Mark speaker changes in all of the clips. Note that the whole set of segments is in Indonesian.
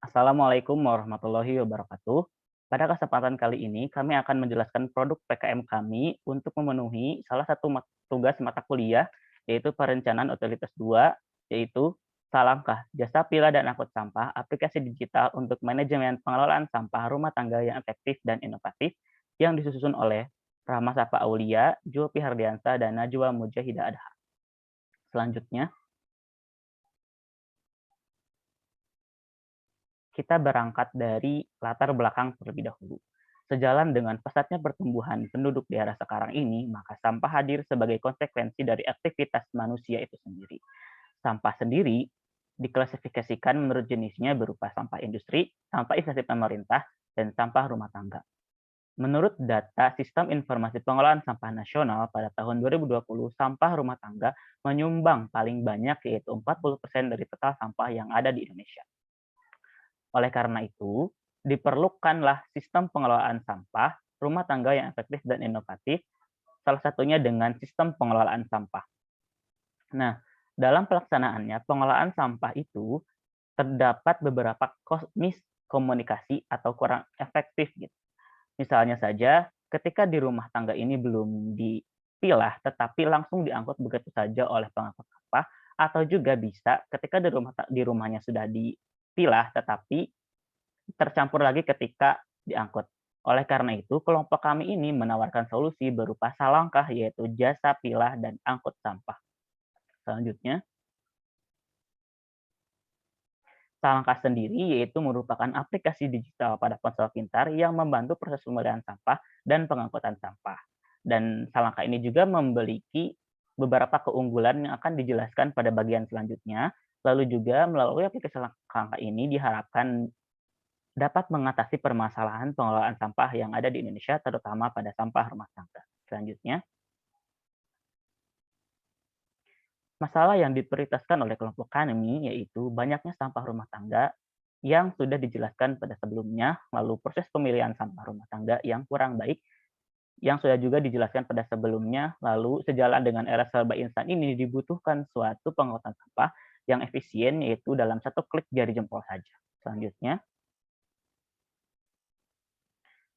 Speaker 1: Assalamualaikum warahmatullahi wabarakatuh. Pada kesempatan kali ini, kami akan menjelaskan produk PKM kami untuk memenuhi salah satu tugas mata kuliah, yaitu Perencanaan Utilitas 2, yaitu Salangkah, Jasa Pilah dan Angkut Sampah, aplikasi digital untuk manajemen pengelolaan sampah rumah tangga yang efektif dan inovatif, yang disusun oleh Rahma Safa Aulia, Julfi Hardiansa, dan Najwa Mujahidah Adha. Selanjutnya, kita berangkat dari latar belakang terlebih dahulu. Sejalan dengan pesatnya pertumbuhan penduduk di era sekarang ini, maka sampah hadir sebagai konsekuensi dari aktivitas manusia itu sendiri. Sampah sendiri diklasifikasikan menurut jenisnya berupa sampah industri, sampah instansi pemerintah, dan sampah rumah tangga. Menurut data Sistem Informasi Pengelolaan Sampah Nasional pada tahun 2020, sampah rumah tangga menyumbang paling banyak, yaitu 40% dari total sampah yang ada di Indonesia. Oleh karena itu, diperlukanlah sistem pengelolaan sampah rumah tangga yang efektif dan inovatif, salah satunya dengan sistem pengelolaan sampah. Nah, dalam pelaksanaannya, pengelolaan sampah itu terdapat beberapa miskomunikasi atau kurang efektif gitu. Misalnya saja, ketika di rumah tangga ini belum dipilah, tetapi langsung diangkut begitu saja oleh pengangkut sampah, atau juga bisa ketika di rumahnya sudah dipilah, tetapi tercampur lagi ketika diangkut. Oleh karena itu, kelompok kami ini menawarkan solusi berupa Salangkah, yaitu jasa pilah dan angkut sampah. Selanjutnya, Salangkah sendiri yaitu merupakan aplikasi digital pada ponsel pintar yang membantu proses pemilihan sampah dan pengangkutan sampah. Dan Salangkah ini juga memiliki beberapa keunggulan yang akan dijelaskan pada bagian selanjutnya. Lalu juga melalui aplikasi Salangkah ini diharapkan dapat mengatasi permasalahan pengelolaan sampah yang ada di Indonesia, terutama pada sampah rumah tangga. Selanjutnya, masalah yang diprioritaskan oleh kelompok kami yaitu banyaknya sampah rumah tangga yang sudah dijelaskan pada sebelumnya, lalu proses pemilihan sampah rumah tangga yang kurang baik, yang sudah juga dijelaskan pada sebelumnya, lalu sejalan dengan era serba instan ini dibutuhkan suatu pengangkutan sampah yang efisien, yaitu dalam satu klik jari jempol saja. Selanjutnya,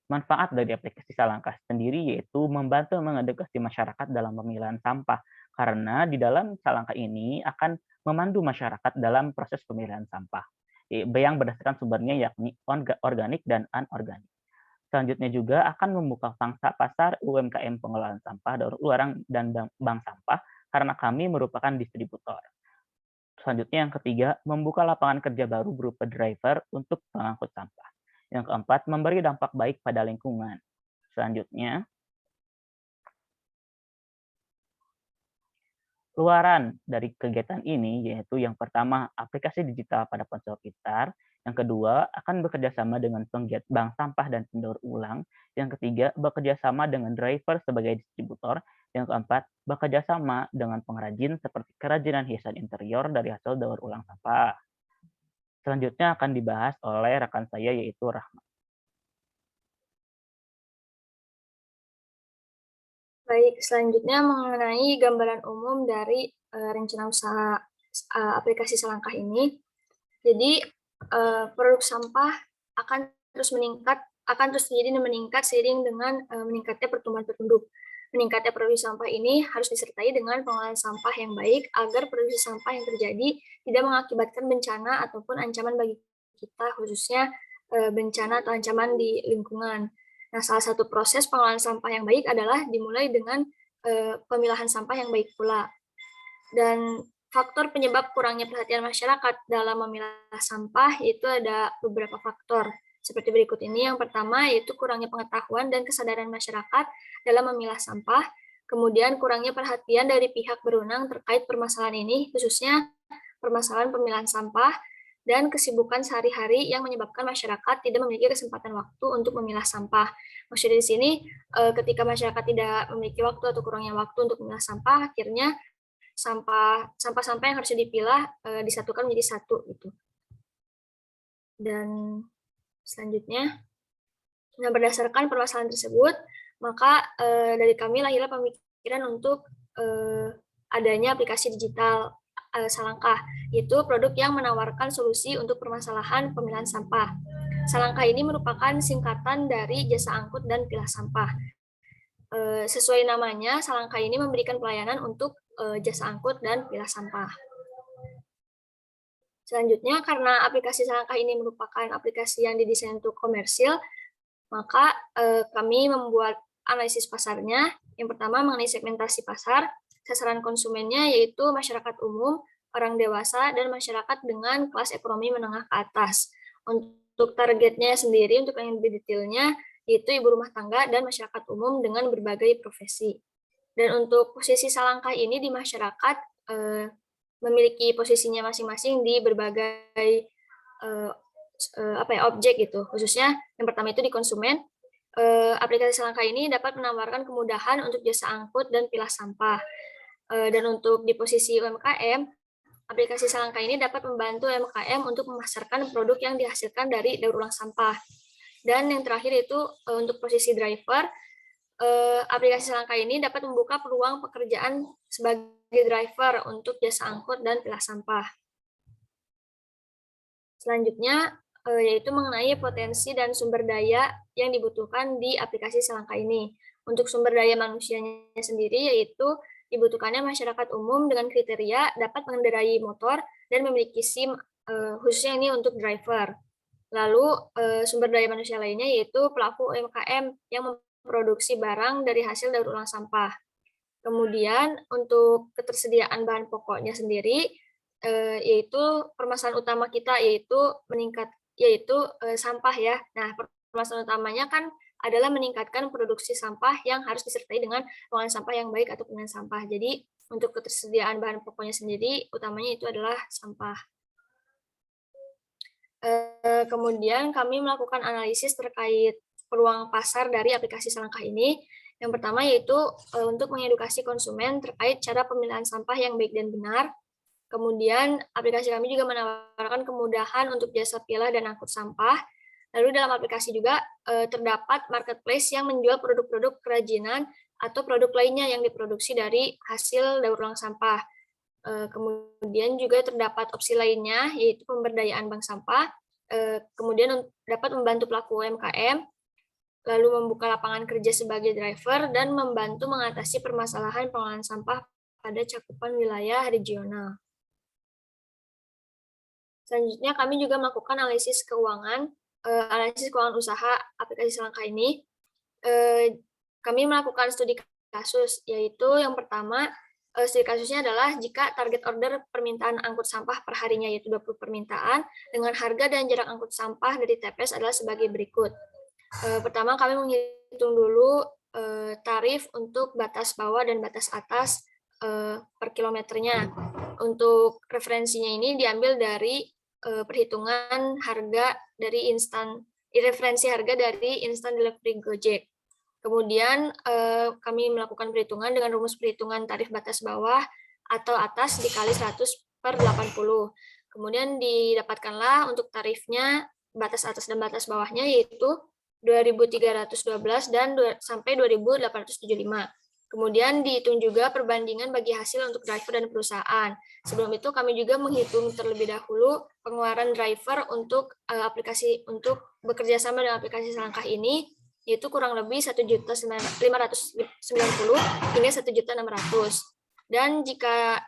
Speaker 1: manfaat dari aplikasi Salangkah sendiri yaitu membantu mengedukasi masyarakat dalam pemilihan sampah, karena di dalam Salangkah ini akan memandu masyarakat dalam proses pemilihan sampah yang berdasarkan sumbernya yakni organik dan anorganik. Selanjutnya juga akan membuka pangsa pasar UMKM pengelolaan sampah daur ulang dan bank sampah karena kami merupakan distributor. Selanjutnya yang ketiga, membuka lapangan kerja baru berupa driver untuk pengangkut sampah. Yang keempat, memberi dampak baik pada lingkungan. Selanjutnya, luaran dari kegiatan ini yaitu yang pertama, aplikasi digital pada ponsel pintar. Yang kedua, akan bekerja sama dengan penggiat bank sampah dan pendaur ulang. Yang ketiga, bekerja sama dengan driver sebagai distributor. Yang keempat, bekerja sama dengan pengrajin seperti kerajinan hiasan interior dari hasil daur ulang sampah. Selanjutnya akan dibahas oleh rekan saya yaitu Rahma.
Speaker 2: Baik, selanjutnya mengenai gambaran umum dari rencana usaha aplikasi Selangkah ini. Jadi produk sampah akan terus meningkat, akan terus terjadi dan meningkat seiring dengan meningkatnya pertumbuhan penduduk. Meningkatnya produksi sampah ini harus disertai dengan pengelolaan sampah yang baik agar produksi sampah yang terjadi tidak mengakibatkan bencana ataupun ancaman bagi kita, khususnya bencana atau ancaman di lingkungan. Nah, salah satu proses pengelolaan sampah yang baik adalah dimulai dengan pemilahan sampah yang baik pula. Dan faktor penyebab kurangnya perhatian masyarakat dalam memilah sampah itu ada beberapa faktor seperti berikut ini. Yang pertama yaitu kurangnya pengetahuan dan kesadaran masyarakat dalam memilah sampah. Kemudian kurangnya perhatian dari pihak berwenang terkait permasalahan ini, khususnya permasalahan pemilahan sampah dan kesibukan sehari-hari yang menyebabkan masyarakat tidak memiliki kesempatan waktu untuk memilah sampah. Maksudnya di sini, ketika masyarakat tidak memiliki waktu atau kurangnya waktu untuk memilah sampah, akhirnya sampah-sampah yang harus dipilah disatukan menjadi satu gitu. Dan selanjutnya, nah berdasarkan permasalahan tersebut, maka dari kami lahirlah pemikiran untuk adanya aplikasi digital Salangkah, yaitu produk yang menawarkan solusi untuk permasalahan pemilahan sampah. Salangkah ini merupakan singkatan dari jasa angkut dan pilah sampah. Sesuai namanya, Salangkah ini memberikan pelayanan untuk jasa angkut dan pilah sampah. Selanjutnya, karena aplikasi Salangkah ini merupakan aplikasi yang didesain untuk komersil, maka kami membuat analisis pasarnya. Yang pertama mengenai segmentasi pasar, sasaran konsumennya yaitu masyarakat umum, orang dewasa, dan masyarakat dengan kelas ekonomi menengah ke atas. Untuk targetnya sendiri, untuk yang lebih detailnya, yaitu ibu rumah tangga dan masyarakat umum dengan berbagai profesi. Dan untuk posisi Salangkah ini di masyarakat memiliki posisinya masing-masing di berbagai objek gitu. Khususnya yang pertama itu di konsumen. Aplikasi Salangkah ini dapat menawarkan kemudahan untuk jasa angkut dan pilah sampah. Dan untuk di posisi UMKM, aplikasi Salangkah ini dapat membantu UMKM untuk memasarkan produk yang dihasilkan dari daur ulang sampah. Dan yang terakhir itu untuk posisi driver, aplikasi Salangkah ini dapat membuka peluang pekerjaan sebagai driver untuk jasa angkut dan pilah sampah. Selanjutnya, yaitu mengenai potensi dan sumber daya yang dibutuhkan di aplikasi Salangkah ini. Untuk sumber daya manusianya sendiri, yaitu dibutuhkannya masyarakat umum dengan kriteria dapat mengendarai motor dan memiliki SIM, khususnya ini untuk driver. Lalu, sumber daya manusia lainnya yaitu pelaku UMKM yang memproduksi barang dari hasil daur ulang sampah. Kemudian, untuk ketersediaan bahan pokoknya sendiri, yaitu permasalahan utama kita yaitu sampah ya. Nah, permasalahan utamanya kan adalah meningkatkan produksi sampah yang harus disertai dengan pengolahan sampah yang baik atau pengolahan sampah. Jadi, untuk ketersediaan bahan pokoknya sendiri, utamanya itu adalah sampah. Kemudian kami melakukan analisis terkait peluang pasar dari aplikasi Salangkah ini. Yang pertama yaitu untuk mengedukasi konsumen terkait cara pemilihan sampah yang baik dan benar. Kemudian aplikasi kami juga menawarkan kemudahan untuk jasa pilah dan angkut sampah. Lalu dalam aplikasi juga terdapat marketplace yang menjual produk-produk kerajinan atau produk lainnya yang diproduksi dari hasil daur ulang sampah. Kemudian juga terdapat opsi lainnya, yaitu pemberdayaan bank sampah, kemudian dapat membantu pelaku UMKM, lalu membuka lapangan kerja sebagai driver, dan membantu mengatasi permasalahan pengolahan sampah pada cakupan wilayah regional. Selanjutnya, kami juga melakukan analisis keuangan usaha aplikasi Salangkah ini. Kami melakukan studi kasus, yaitu yang pertama, studi kasusnya adalah jika target order permintaan angkut sampah per harinya yaitu 20 permintaan, dengan harga dan jarak angkut sampah dari TPS adalah sebagai berikut. Pertama, kami menghitung dulu tarif untuk batas bawah dan batas atas per kilometernya. Untuk referensinya ini diambil dari perhitungan harga dari referensi harga dari instant delivery Gojek. Kemudian kami melakukan perhitungan dengan rumus perhitungan tarif batas bawah atau atas dikali 100/80. Kemudian didapatkanlah untuk tarifnya batas atas dan batas bawahnya yaitu 2.312 dan sampai 2.875. Kemudian dihitung juga perbandingan bagi hasil untuk driver dan perusahaan. Sebelum itu kami juga menghitung terlebih dahulu pengeluaran driver untuk bekerja sama dengan aplikasi Salangkah ini, yaitu kurang lebih 1.590 hingga 1.600.000. Dan jika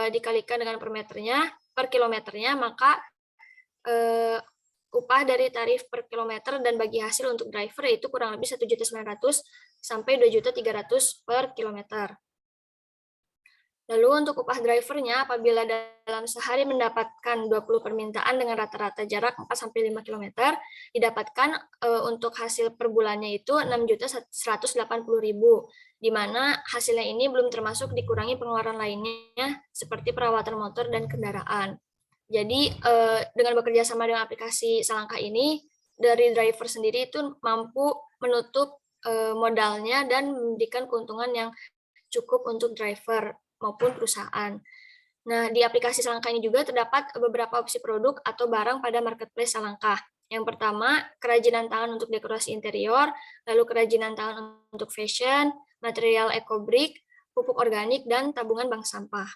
Speaker 2: dikalikan dengan per kilometernya, maka upah dari tarif per kilometer dan bagi hasil untuk driver yaitu kurang lebih 1.900.000 sampai 2.300.000 per kilometer. Lalu untuk upah drivernya, apabila dalam sehari mendapatkan 20 permintaan dengan rata-rata jarak 4-5 km, didapatkan untuk hasil per bulannya itu 6.180.000, di mana hasilnya ini belum termasuk dikurangi pengeluaran lainnya seperti perawatan motor dan kendaraan. Jadi dengan bekerja sama dengan aplikasi Salangkah ini, dari driver sendiri itu mampu menutup modalnya dan memberikan keuntungan yang cukup untuk driver maupun perusahaan. Nah, di aplikasi Salangkah ini juga terdapat beberapa opsi produk atau barang pada marketplace Salangkah. Yang pertama, kerajinan tangan untuk dekorasi interior, lalu kerajinan tangan untuk fashion, material eco-brick, pupuk organik, dan tabungan bank sampah.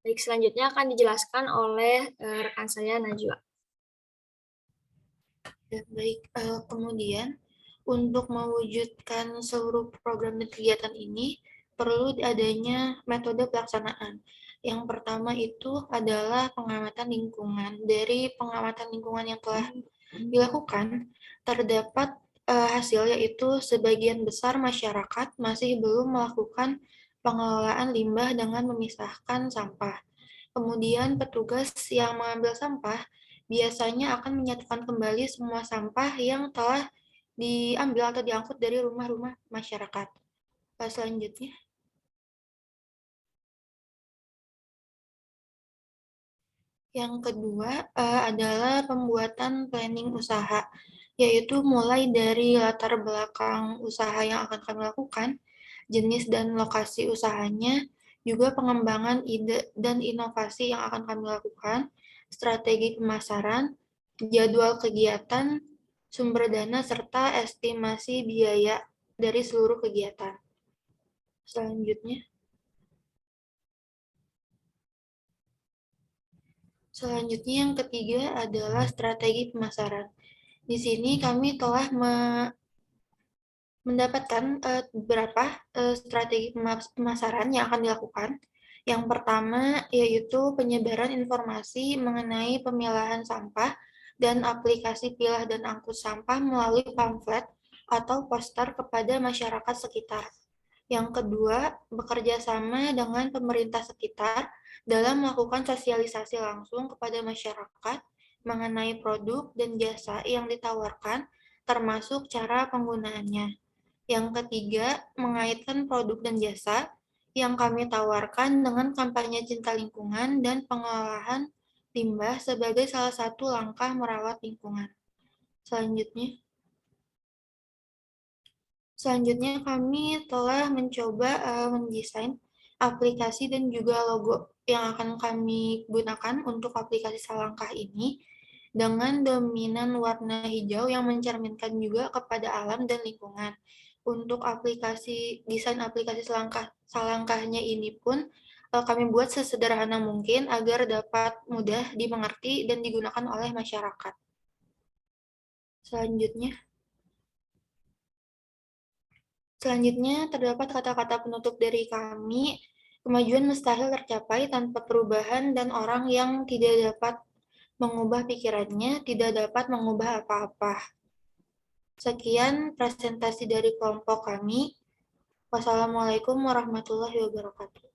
Speaker 2: Baik, selanjutnya akan dijelaskan oleh rekan saya Najwa.
Speaker 3: Ya, baik, kemudian untuk mewujudkan seluruh program dan kegiatan ini perlu adanya metode pelaksanaan. Yang pertama itu adalah pengamatan lingkungan. Dari pengamatan lingkungan yang telah dilakukan, terdapat hasil yaitu sebagian besar masyarakat masih belum melakukan pengelolaan limbah dengan memisahkan sampah. Kemudian petugas yang mengambil sampah biasanya akan menyatukan kembali semua sampah yang telah diambil atau diangkut dari rumah-rumah masyarakat. Selanjutnya, yang kedua adalah pembuatan planning usaha, yaitu mulai dari latar belakang usaha yang akan kami lakukan, jenis dan lokasi usahanya, juga pengembangan ide dan inovasi yang akan kami lakukan, strategi pemasaran, jadwal kegiatan, sumber dana, serta estimasi biaya dari seluruh kegiatan. Selanjutnya, yang ketiga adalah strategi pemasaran. Di sini kami telah mendapatkan beberapa strategi pemasaran yang akan dilakukan. Yang pertama yaitu penyebaran informasi mengenai pemilahan sampah dan aplikasi pilah dan angkut sampah melalui pamflet atau poster kepada masyarakat sekitar. Yang kedua, bekerja sama dengan pemerintah sekitar dalam melakukan sosialisasi langsung kepada masyarakat mengenai produk dan jasa yang ditawarkan, termasuk cara penggunaannya. Yang ketiga, mengaitkan produk dan jasa yang kami tawarkan dengan kampanye cinta lingkungan dan pengolahan limbah sebagai salah satu langkah merawat lingkungan. Selanjutnya kami telah mencoba mendesain aplikasi dan juga logo yang akan kami gunakan untuk aplikasi Salangkah ini dengan dominan warna hijau yang mencerminkan juga kepada alam dan lingkungan. Untuk desain aplikasi Salangkahnya ini pun kami buat sesederhana mungkin agar dapat mudah dimengerti dan digunakan oleh masyarakat. Selanjutnya, terdapat kata-kata penutup dari kami, kemajuan mustahil tercapai tanpa perubahan dan orang yang tidak dapat mengubah pikirannya, tidak dapat mengubah apa-apa. Sekian presentasi dari kelompok kami. Wassalamualaikum warahmatullahi wabarakatuh.